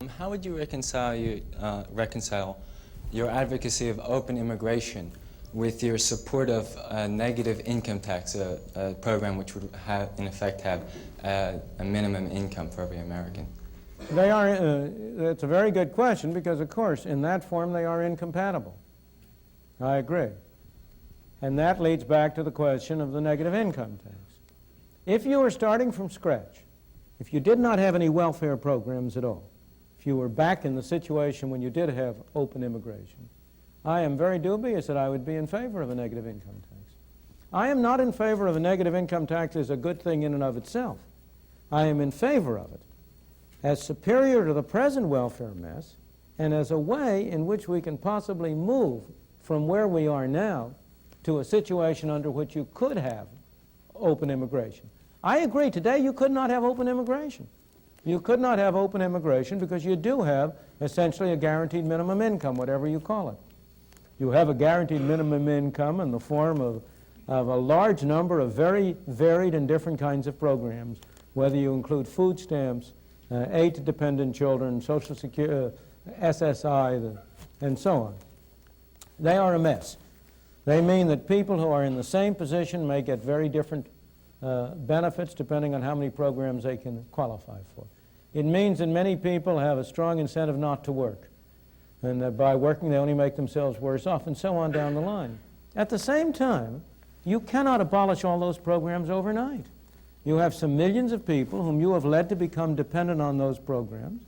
How would you reconcile your advocacy of open immigration with your support of a negative income tax, a program which would have, in effect, have a minimum income for every American? They are, it's a very good question because, of course, in that form they are incompatible. I agree. And that leads back to the question of the negative income tax. If you were starting from scratch, if you did not have any welfare programs at all, if you were back in the situation when you did have open immigration, I am very dubious that I would be in favor of a negative income tax. I am not in favor of a negative income tax as a good thing in and of itself. I am in favor of it as superior to the present welfare mess and as a way in which we can possibly move from where we are now to a situation under which you could have open immigration. I agree, today you could not have open immigration. You could not have open immigration because you do have essentially a guaranteed minimum income, whatever you call it. You have a guaranteed minimum income in the form of a large number of very varied and different kinds of programs, whether you include food stamps, aid to dependent children, Social Security, SSI, and so on. They are a mess. They mean that people who are in the same position may get very different benefits depending on how many programs they can qualify for. It means that many people have a strong incentive not to work, and that by working they only make themselves worse off, and so on down the line. At the same time, you cannot abolish all those programs overnight. You have some millions of people whom you have led to become dependent on those programs.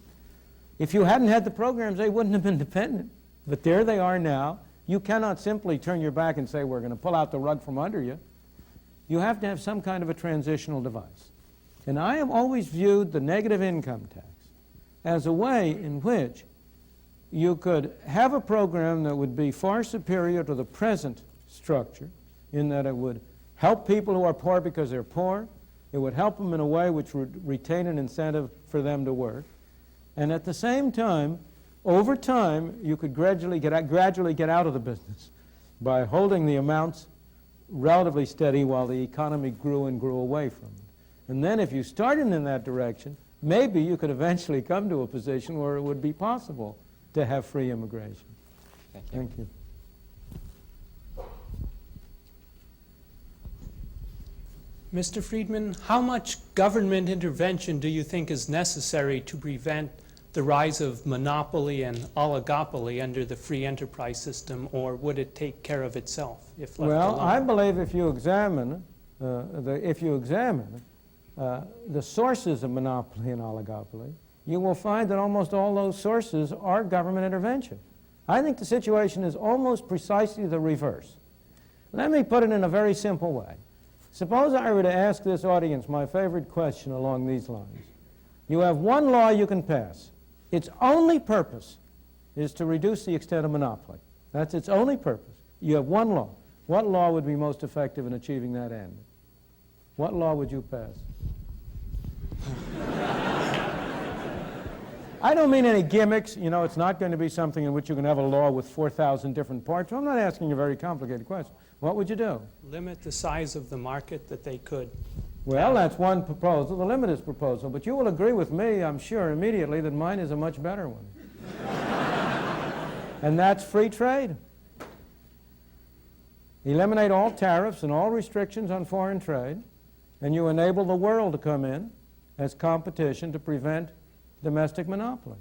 If you hadn't had the programs, they wouldn't have been dependent. But there they are now. You cannot simply turn your back and say, we're going to pull out the rug from under you. You have to have some kind of a transitional device. And I have always viewed the negative income tax as a way in which you could have a program that would be far superior to the present structure, in that it would help people who are poor because they're poor. It would help them in a way which would retain an incentive for them to work. And at the same time, over time, you could gradually get out of the business by holding the amounts relatively steady while the economy grew and grew away from it. And then if you started in that direction, maybe you could eventually come to a position where it would be possible to have free immigration. Thank you. Thank you. Mr. Friedman, how much government intervention do you think is necessary to prevent the rise of monopoly and oligopoly under the free enterprise system, or would it take care of itself if left alone? Well, I believe if you examine the sources of monopoly and oligopoly, you will find that almost all those sources are government intervention. I think the situation is almost precisely the reverse. Let me put it in a very simple way. Suppose I were to ask this audience my favorite question along these lines. You have one law you can pass. Its only purpose is to reduce the extent of monopoly. That's its only purpose. You have one law. What law would be most effective in achieving that end? What law would you pass? I don't mean any gimmicks. You know, it's not going to be something in which you can have a law with 4,000 different parts. I'm not asking a very complicated question. What would you do? Limit the size of the market that they could. Well, that's one proposal. The limit is proposal. But you will agree with me, I'm sure, immediately that mine is a much better one. And that's free trade. Eliminate all tariffs and all restrictions on foreign trade, and you enable the world to come in as competition to prevent domestic monopoly.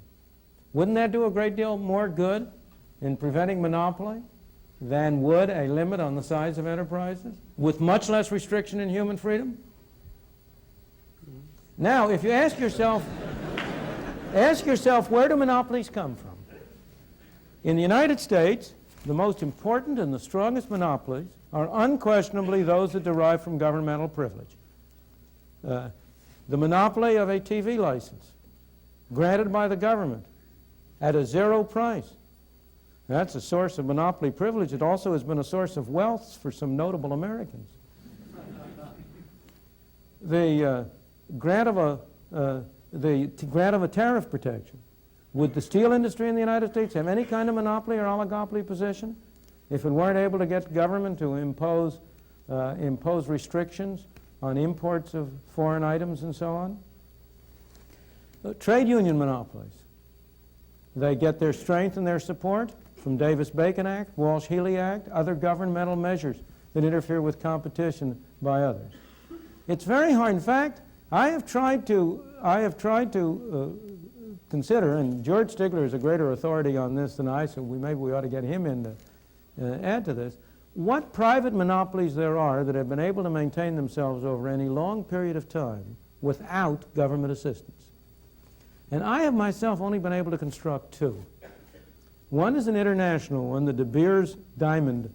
Wouldn't that do a great deal more good in preventing monopoly than would a limit on the size of enterprises, with much less restriction in human freedom? Now, if you ask yourself, where do monopolies come from? In the United States, the most important and the strongest monopolies are unquestionably those that derive from governmental privilege. The monopoly of a TV license, granted by the government at a zero price. That's a source of monopoly privilege. It also has been a source of wealth for some notable Americans. The grant of a tariff protection. Would the steel industry in the United States have any kind of monopoly or oligopoly position if it weren't able to get government to impose restrictions on imports of foreign items and so on? Trade union monopolies. They get their strength and their support from Davis-Bacon Act, Walsh-Healy Act, other governmental measures that interfere with competition by others. It's very hard. In fact, I have tried to consider, and George Stigler is a greater authority on this than I, so maybe we ought to get him in to add to this, what private monopolies there are that have been able to maintain themselves over any long period of time without government assistance. And I have myself only been able to construct two. One is an international one, the De Beers Diamond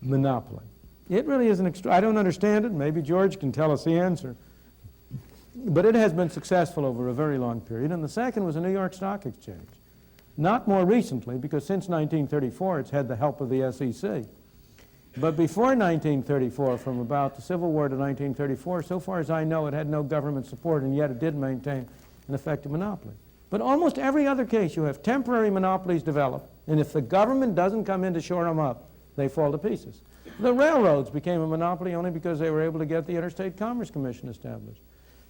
monopoly. It really is I don't understand it. Maybe George can tell us the answer. But it has been successful over a very long period. And the second was the New York Stock Exchange. Not more recently, because since 1934 it's had the help of the SEC. But before 1934, from about the Civil War to 1934, so far as I know, it had no government support, and yet it did maintain an effective monopoly. But almost every other case, you have temporary monopolies develop, and if the government doesn't come in to shore them up, they fall to pieces. The railroads became a monopoly only because they were able to get the Interstate Commerce Commission established.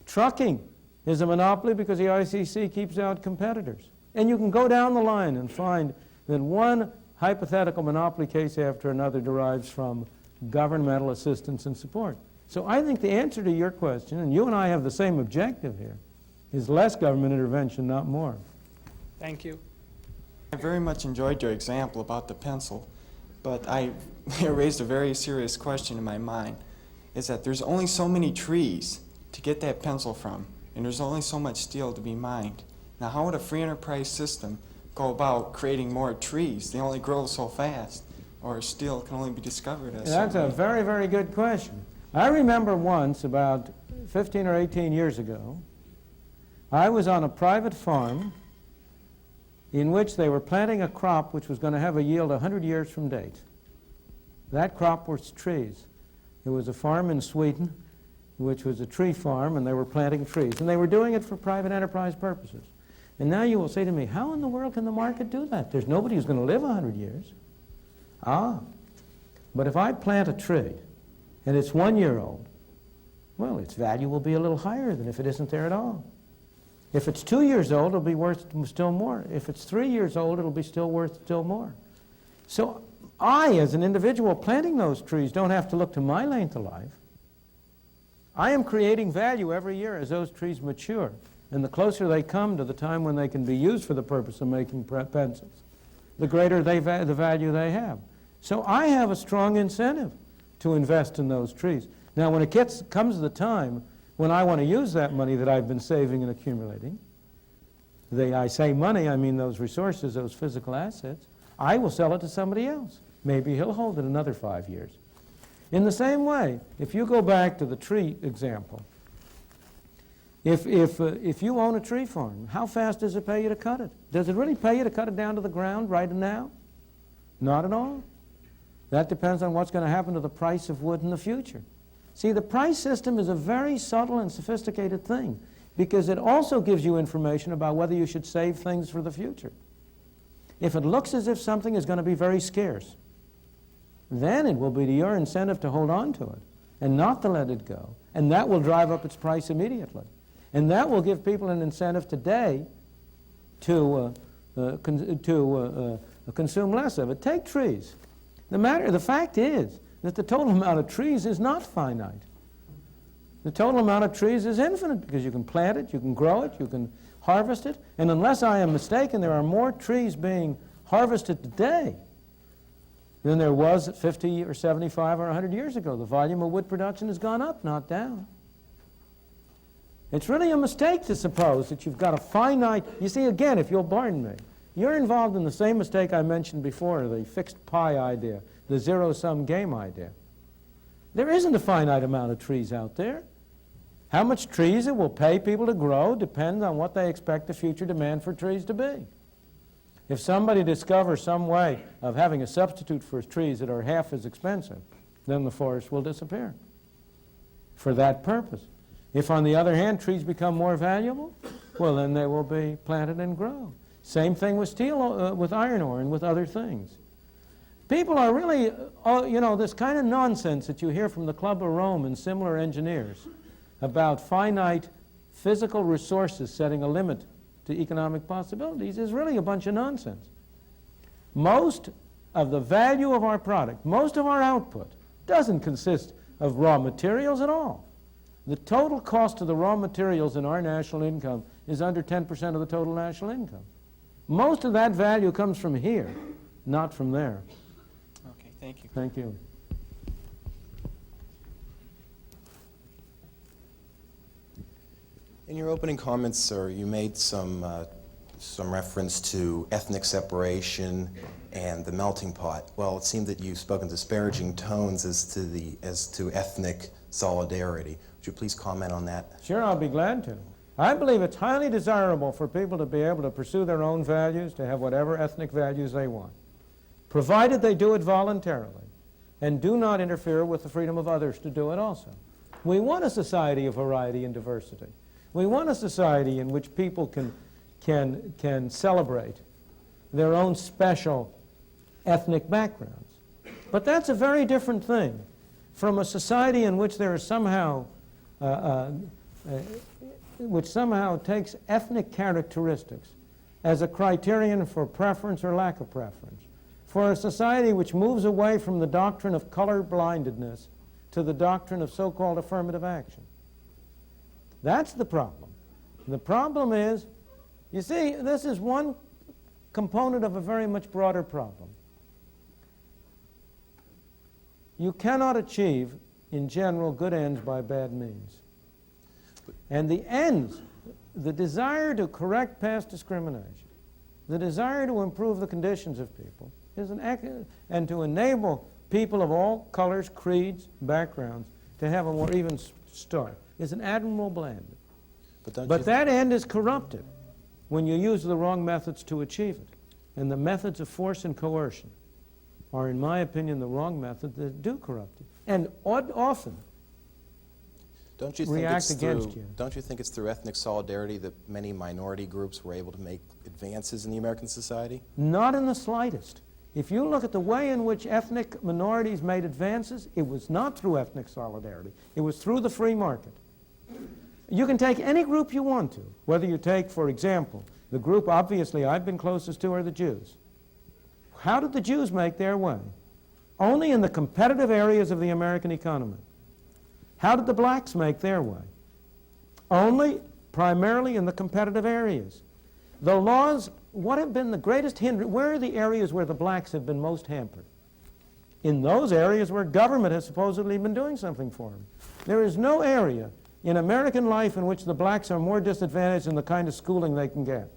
Trucking is a monopoly because the ICC keeps out competitors. And you can go down the line and find that one hypothetical monopoly case after another derives from governmental assistance and support. So I think the answer to your question, and you and I have the same objective here, is less government intervention, not more. Thank you. I very much enjoyed your example about the pencil, but it raised a very serious question in my mind, is that there's only so many trees to get that pencil from, and there's only so much steel to be mined. Now, how would a free enterprise system go about creating more trees? They only grow so fast, or steel can only be discovered as That's a very, very good question. I remember once, about 15 or 18 years ago, I was on a private farm in which they were planting a crop which was going to have a yield 100 years from date. That crop was trees. It was a farm in Sweden, which was a tree farm, and they were planting trees. And they were doing it for private enterprise purposes. And now you will say to me, how in the world can the market do that? There's nobody who's going to live 100 years. But if I plant a tree, and it's 1 year old, well, its value will be a little higher than if it isn't there at all. If it's 2 years old, it'll be worth still more. If it's 3 years old, it'll be still worth still more. So I, as an individual planting those trees, don't have to look to my length of life. I am creating value every year as those trees mature. And the closer they come to the time when they can be used for the purpose of making pencils, the greater the value they have. So I have a strong incentive to invest in those trees. Now, when it comes to the time when I want to use that money that I've been saving and accumulating, I say money, I mean those resources, those physical assets, I will sell it to somebody else. Maybe he'll hold it another 5 years. In the same way, if you go back to the tree example, if you own a tree farm, how fast does it pay you to cut it? Does it really pay you to cut it down to the ground right now? Not at all. That depends on what's going to happen to the price of wood in the future. See, the price system is a very subtle and sophisticated thing because it also gives you information about whether you should save things for the future. If it looks as if something is going to be very scarce, then it will be to your incentive to hold on to it and not to let it go. And that will drive up its price immediately. And that will give people an incentive today to consume less of it. Take trees. The fact is that the total amount of trees is not finite. The total amount of trees is infinite because you can plant it, you can grow it, you can harvest it. And unless I am mistaken, there are more trees being harvested today than there was 50 or 75 or 100 years ago. The volume of wood production has gone up, not down. It's really a mistake to suppose that you've got a finite... You see, again, if you'll pardon me, you're involved in the same mistake I mentioned before, the fixed pi idea, the zero-sum game idea. There isn't a finite amount of trees out there. How much trees it will pay people to grow depends on what they expect the future demand for trees to be. If somebody discovers some way of having a substitute for trees that are half as expensive, then the forest will disappear for that purpose. If, on the other hand, trees become more valuable, well, then they will be planted and grow. Same thing with steel, with iron ore, and with other things. People are really, this kind of nonsense that you hear from the Club of Rome and similar engineers about finite physical resources setting a limit to economic possibilities is really a bunch of nonsense. Most of the value of our product, most of our output, doesn't consist of raw materials at all. The total cost of the raw materials in our national income is under 10% of the total national income. Most of that value comes from here, not from there. Okay, thank you. Thank you. In your opening comments, sir, you made some reference to ethnic separation and the melting pot. Well, it seemed that you spoke in disparaging tones as to ethnic solidarity. Would you please comment on that? Sure, I'll be glad to. I believe it's highly desirable for people to be able to pursue their own values, to have whatever ethnic values they want, provided they do it voluntarily and do not interfere with the freedom of others to do it also. We want a society of variety and diversity. We want a society in which people can celebrate their own special ethnic backgrounds. But that's a very different thing from a society in which there is somehow, which somehow takes ethnic characteristics as a criterion for preference or lack of preference. For a society which moves away from the doctrine of color-blindedness to the doctrine of so-called affirmative action. That's the problem. The problem is, you see, this is one component of a very much broader problem. You cannot achieve, in general, good ends by bad means. And the ends, the desire to correct past discrimination, the desire to improve the conditions of people, and to enable people of all colors, creeds, backgrounds to have a more even start, is an admirable end. But that end is corrupted when you use the wrong methods to achieve it. And the methods of force and coercion are, in my opinion, the wrong methods that do corrupt it. And often react against you. Don't you think it's through ethnic solidarity that many minority groups were able to make advances in the American society? Not in the slightest. If you look at the way in which ethnic minorities made advances, it was not through ethnic solidarity. It was through the free market. You can take any group you want to, whether you take, for example, the group obviously I've been closest to are the Jews. How did the Jews make their way? Only in the competitive areas of the American economy. How did the blacks make their way? Only primarily in the competitive areas. The laws, what have been the greatest hindrance? Where are the areas where the blacks have been most hampered? In those areas where government has supposedly been doing something for them. There is no area in American life in which the blacks are more disadvantaged in the kind of schooling they can get.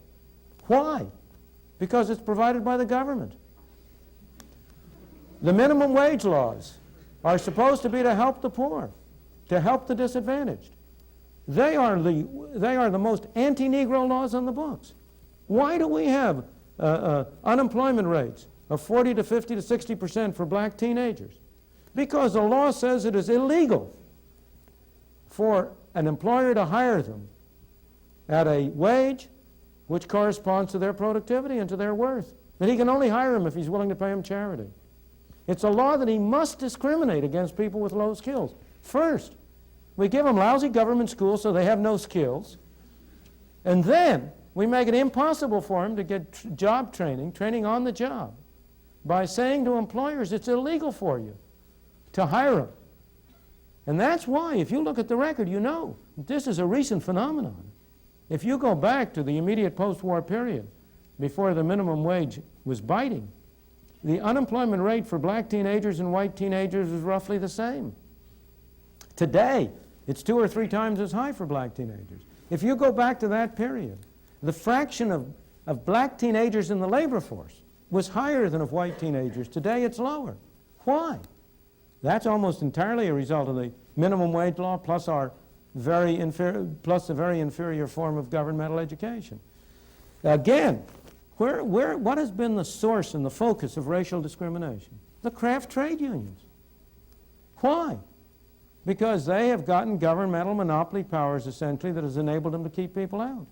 Why? Because it's provided by the government. The minimum wage laws are supposed to be to help the poor, to help the disadvantaged. They are the most anti-Negro laws on the books. Why do we have unemployment rates of 40 to 50 to 60% for black teenagers? Because the law says it is illegal for an employer to hire them at a wage which corresponds to their productivity and to their worth. That he can only hire them if he's willing to pay them charity. It's a law that he must discriminate against people with low skills. First, we give them lousy government schools so they have no skills. And then we make it impossible for them to get job training on the job, by saying to employers it's illegal for you to hire them. And that's why, if you look at the record, you know this is a recent phenomenon. If you go back to the immediate post-war period, before the minimum wage was biting, the unemployment rate for black teenagers and white teenagers was roughly the same. Today, it's 2 or 3 times as high for black teenagers. If you go back to that period, the fraction of black teenagers in the labor force was higher than of white teenagers. Today, it's lower. Why? That's almost entirely a result of the minimum wage law plus the very inferior form of governmental education. Again, what has been the source and the focus of racial discrimination? The craft trade unions. Why? Because they have gotten governmental monopoly powers, essentially, that has enabled them to keep people out.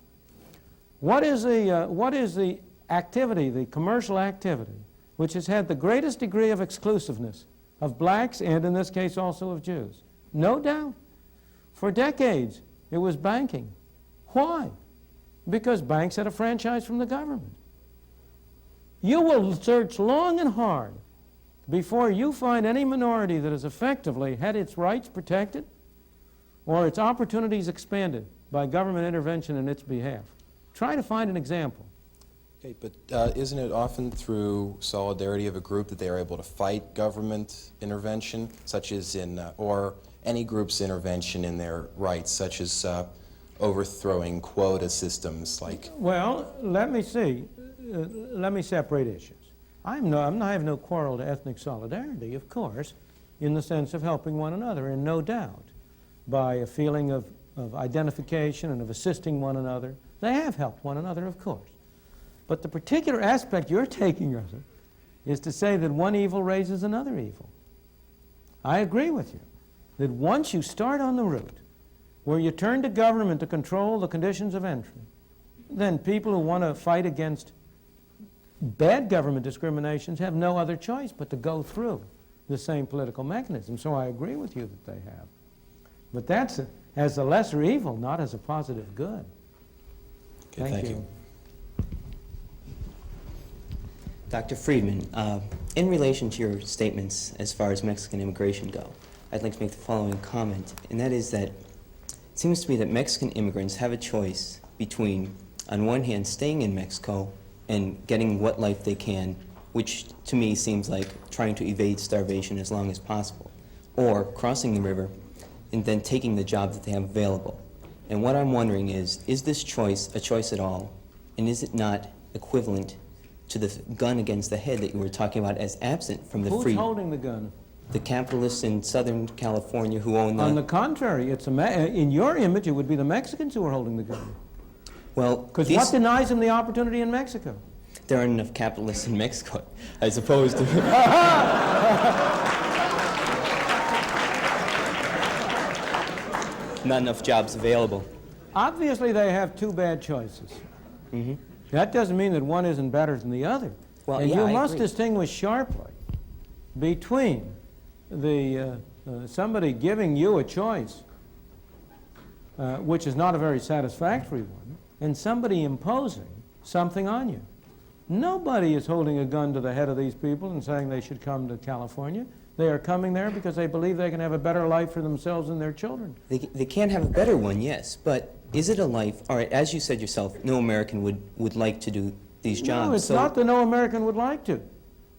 What is the activity, the commercial activity, which has had the greatest degree of exclusiveness of blacks and, in this case, also of Jews? No doubt. For decades, it was banking. Why? because banks had a franchise from the government. You will search long and hard before you find any minority that has effectively had its rights protected or its opportunities expanded by government intervention in its behalf. Try to find an example. Okay, but isn't it often through solidarity of a group that they are able to fight government intervention, such as or any group's intervention in their rights, such as overthrowing quota systems like... Well, let me see. Let me separate issues. I have no quarrel to ethnic solidarity, of course, in the sense of helping one another, and no doubt, by a feeling of identification and of assisting one another. They have helped one another, of course. But the particular aspect you're taking of it is to say that one evil raises another evil. I agree with you that once you start on the route where you turn to government to control the conditions of entry, then people who want to fight against bad government discriminations have no other choice but to go through the same political mechanism. So I agree with you that they have. But that's as a lesser evil, not as a positive good. Okay, thank you. Dr. Friedman, in relation to your statements as far as Mexican immigration go, I'd like to make the following comment, and that is that it seems to me that Mexican immigrants have a choice between, on one hand, staying in Mexico and getting what life they can, which to me seems like trying to evade starvation as long as possible, or crossing the river and then taking the job that they have available. And what I'm wondering is this choice a choice at all, and is it not equivalent to the gun against the head that you were talking about as absent from the free... Who's holding the gun? The capitalists in Southern California who own the... On the contrary, it's in your image, it would be the Mexicans who are holding the gun. Well, Because what denies them the opportunity in Mexico? there aren't enough capitalists in Mexico, as opposed to... Not enough jobs available. Obviously, they have two bad choices. Mm-hmm. That doesn't mean that one isn't better than the other. Well, and yeah, you I must agree. distinguish sharply between the somebody giving you a choice, which is not a very satisfactory one, and somebody imposing something on you. Nobody is holding a gun to the head of these people and saying they should come to California. They are coming there because they believe they can have a better life for themselves and their children. They can have a better one, yes, but is it a life... All right, as you said yourself, no American would like to do these jobs. No, it's not that no American would like to.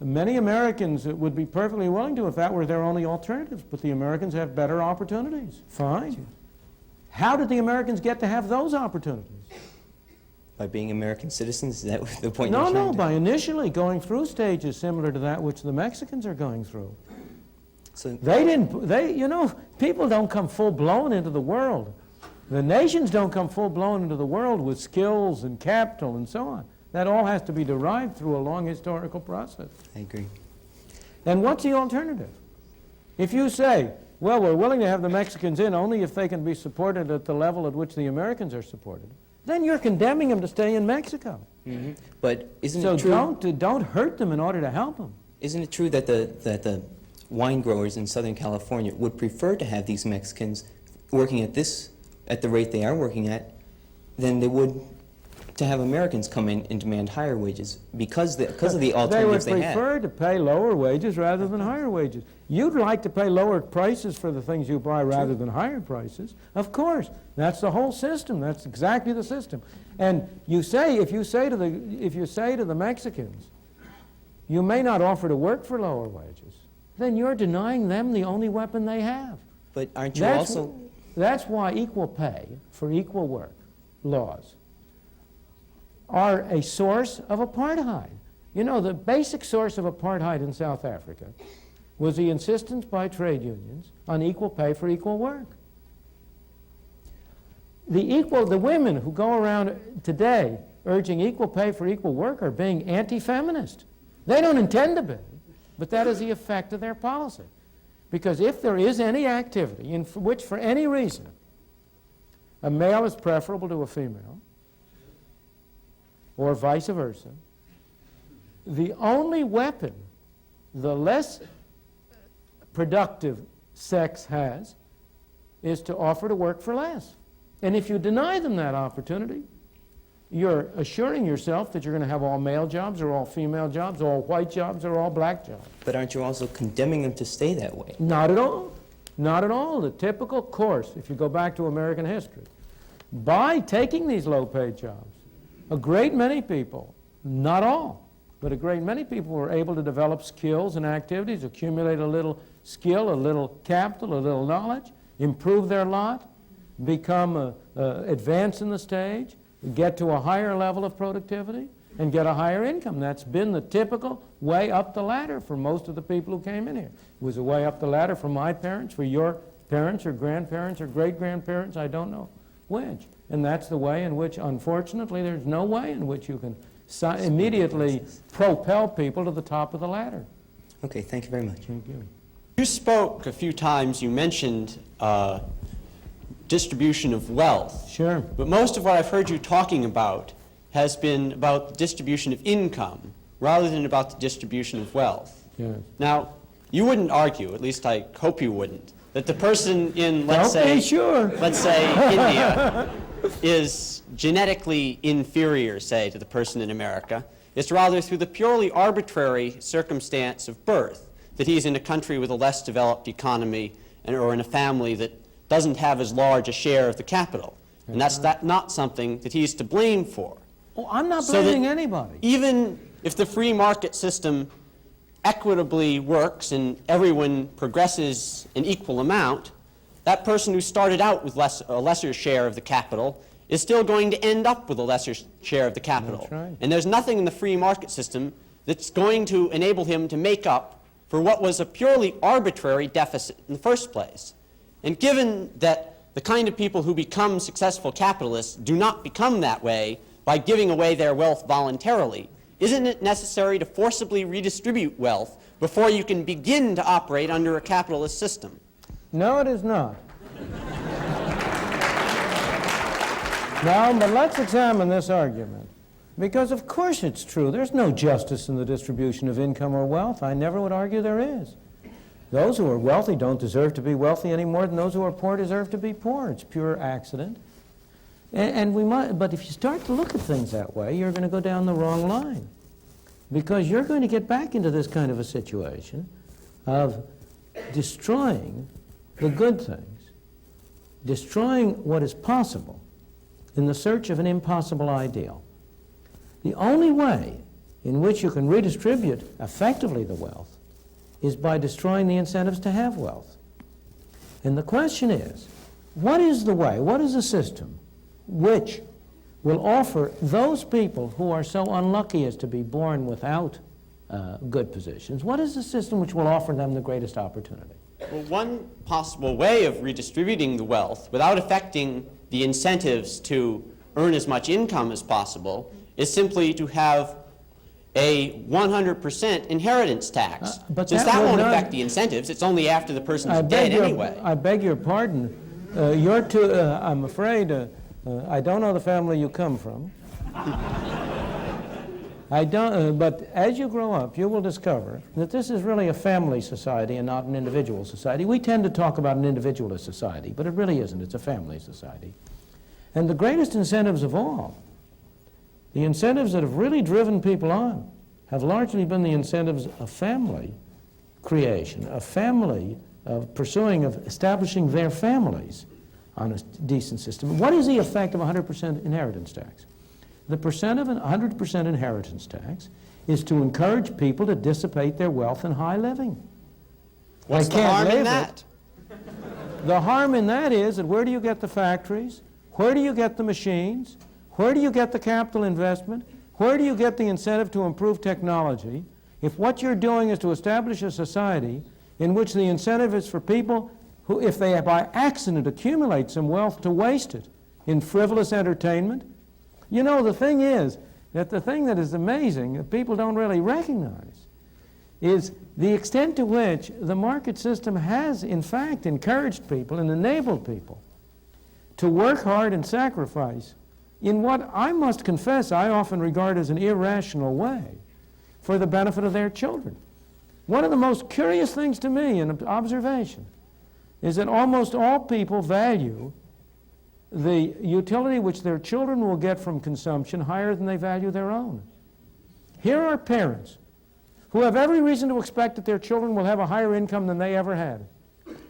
Many Americans would be perfectly willing to if that were their only alternatives, but the Americans have better opportunities. Fine. How did the Americans get to have those opportunities? By being American citizens? Is that the point No, you're trying no, to... by initially going through stages similar to that which the Mexicans are going through. So, You know, people don't come full-blown into the world. The nations don't come full-blown into the world with skills and capital and so on. That all has to be derived through a long historical process. I agree. And what's the alternative? If you say, well, we're willing to have the Mexicans in only if they can be supported at the level at which the Americans are supported, then you're condemning them to stay in Mexico. Mm-hmm. But isn't So it true... don't hurt them in order to help them. Isn't it true that the wine growers in Southern California would prefer to have these Mexicans working at the rate they are working at than they would to have Americans come in and demand higher wages because of the alternatives they have? They would prefer to pay lower wages rather than higher wages. You'd like to pay lower prices for the things you buy rather than higher prices. Of course. That's the whole system. That's exactly the system. And if you say to the Mexicans, you may not offer to work for lower wages, then you're denying them the only weapon they have. But aren't you also... That's why equal pay for equal work laws are a source of apartheid. You know, the basic source of apartheid in South Africa was the insistence by trade unions on equal pay for equal work. The women who go around today urging equal pay for equal work are being anti-feminist. They don't intend to be, but that is the effect of their policy. Because if there is any activity in which, for any reason, a male is preferable to a female, or vice versa, the only weapon the less productive sex has is to offer to work for less. And if you deny them that opportunity, you're assuring yourself that you're going to have all male jobs or all female jobs, all white jobs or all black jobs. But aren't you also condemning them to stay that way? Not at all. Not at all. The typical course, if you go back to American history, by taking these low-paid jobs, a great many people, not all, but a great many people were able to develop skills and activities, accumulate a little skill, a little capital, a little knowledge, improve their lot, become advance in the stage, get to a higher level of productivity, and get a higher income. That's been the typical way up the ladder for most of the people who came in here. It was a way up the ladder for my parents, for your parents or grandparents or great-grandparents, I don't know which. And that's the way in which, unfortunately, there's no way in which you can immediately propel people to the top of the ladder. Okay, thank you very much. Thank you. You spoke a few times, you mentioned distribution of wealth. Sure. But most of what I've heard you talking about has been about the distribution of income rather than about the distribution of wealth. Yes. Now, you wouldn't argue, at least I hope you wouldn't, that the person in, let's Okay, say, sure. let's say India is genetically inferior, say, to the person in America. It's rather through the purely arbitrary circumstance of birth that he's in a country with a less developed economy or in a family that doesn't have as large a share of the capital. And that's not something that he's to blame for. Oh, I'm not So that blaming anybody. Even if the free market system equitably works and everyone progresses an equal amount, that person who started out with a lesser share of the capital is still going to end up with a lesser share of the capital. That's right. And there's nothing in the free market system that's going to enable him to make up for what was a purely arbitrary deficit in the first place. And given that the kind of people who become successful capitalists do not become that way by giving away their wealth voluntarily, isn't it necessary to forcibly redistribute wealth before you can begin to operate under a capitalist system? No, it is not. Now, but let's examine this argument. Because of course it's true. There's no justice in the distribution of income or wealth. I never would argue there is. Those who are wealthy don't deserve to be wealthy any more than those who are poor deserve to be poor. It's pure accident. And we might, but if you start to look at things that way, you're going to go down the wrong line. Because you're going to get back into this kind of a situation of destroying the good things, destroying what is possible in the search of an impossible ideal. The only way in which you can redistribute effectively the wealth is by destroying the incentives to have wealth. And the question is, what is the way, what is the system which will offer those people who are so unlucky as to be born without good positions, what is the system which will offer them the greatest opportunity? Well, one possible way of redistributing the wealth without affecting the incentives to earn as much income as possible is simply to have a 100% inheritance tax. But Since that that would won't not- affect the incentives, it's only after the person's dead anyway. I beg your pardon. I'm afraid, I don't know the family you come from. I don't, but as you grow up, you will discover that this is really a family society and not an individual society. We tend to talk about an individualist society, but it really isn't. It's a family society. And the greatest incentives of all, the incentives that have really driven people on, have largely been the incentives of family creation, of family, of pursuing, of establishing their families on a decent system. What is the effect of 100% inheritance tax? The percent of an 100% inheritance tax is to encourage people to dissipate their wealth in high living. What's the harm in that? The harm in that is that where do you get the factories? Where do you get the machines? Where do you get the capital investment? Where do you get the incentive to improve technology? If what you're doing is to establish a society in which the incentive is for people who, if they by accident accumulate some wealth, to waste it in frivolous entertainment. You know, the thing is that the thing that is amazing that people don't really recognize is the extent to which the market system has, in fact, encouraged people and enabled people to work hard and sacrifice in what I must confess I often regard as an irrational way for the benefit of their children. One of the most curious things to me in observation is that almost all people value the utility which their children will get from consumption higher than they value their own. Here are parents who have every reason to expect that their children will have a higher income than they ever had.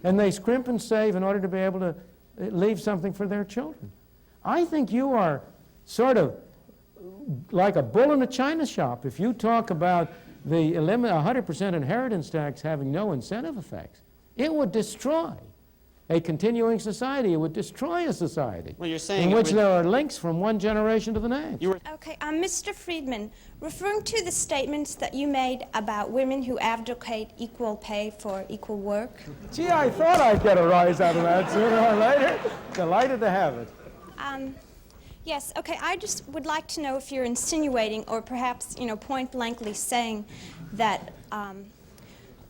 And they scrimp and save in order to be able to leave something for their children. I think you are sort of like a bull in a china shop if you talk about the 100% inheritance tax having no incentive effects. It would destroy a continuing society. It would destroy a society Well, you're saying in which there are links from one generation to the next. Okay, Mr. Friedman, referring to the statements that you made about women who advocate equal pay for equal work. Gee, I thought I'd get a rise out of that sooner or later. Delighted to have it. Yes, okay, I just would like to know if you're insinuating or perhaps, point blankly saying that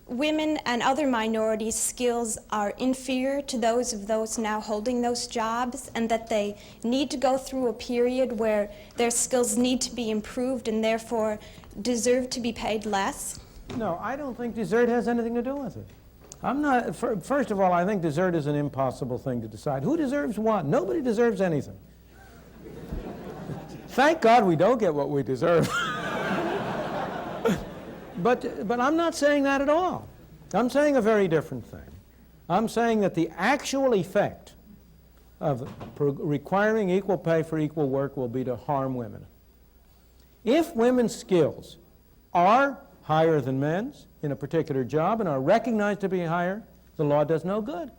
women and other minorities' skills are inferior to those of those now holding those jobs, and that they need to go through a period where their skills need to be improved and therefore deserve to be paid less? No, I don't think desert has anything to do with it. First of all, I think desert is an impossible thing to decide. Who deserves what? Nobody deserves anything. Thank God we don't get what we deserve. But I'm not saying that at all. I'm saying a very different thing. I'm saying that the actual effect of requiring equal pay for equal work will be to harm women. If women's skills are higher than men's in a particular job and are recognized to be higher, the law does no good,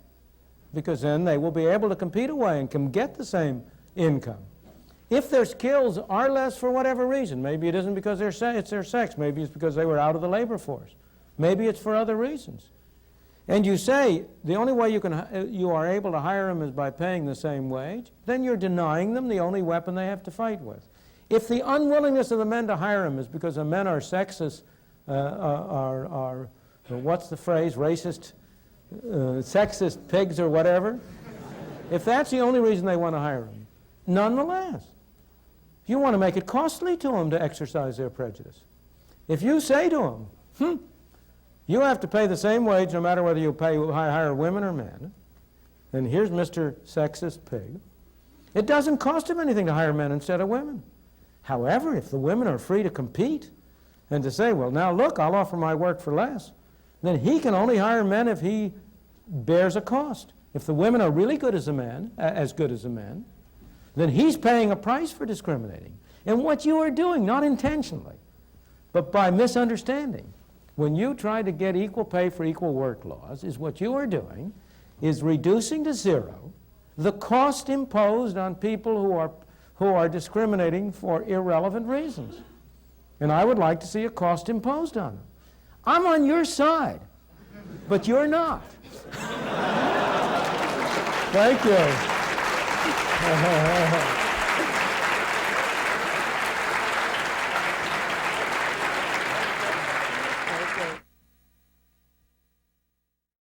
because then they will be able to compete away and can get the same income. If their skills are less for whatever reason, maybe it isn't because it's their sex, maybe it's because they were out of the labor force, maybe it's for other reasons, and you say the only way you are able to hire them is by paying the same wage, then you're denying them the only weapon they have to fight with. If the unwillingness of the men to hire them is because the men are sexist, what's the phrase, racist, sexist pigs or whatever, if that's the only reason they want to hire them, nonetheless, you want to make it costly to them to exercise their prejudice. If you say to them, you have to pay the same wage no matter whether you hire women or men, then here's Mr. Sexist Pig. It doesn't cost him anything to hire men instead of women. However, if the women are free to compete and to say, well, now look, I'll offer my work for less, then he can only hire men if he bears a cost. If the women are really good as a man, as good as the men, then he's paying a price for discriminating. And what you are doing, not intentionally, but by misunderstanding, when you try to get equal pay for equal work laws, is what you are doing is reducing to zero the cost imposed on people who are discriminating for irrelevant reasons. And I would like to see a cost imposed on them. I'm on your side, but you're not. Thank you.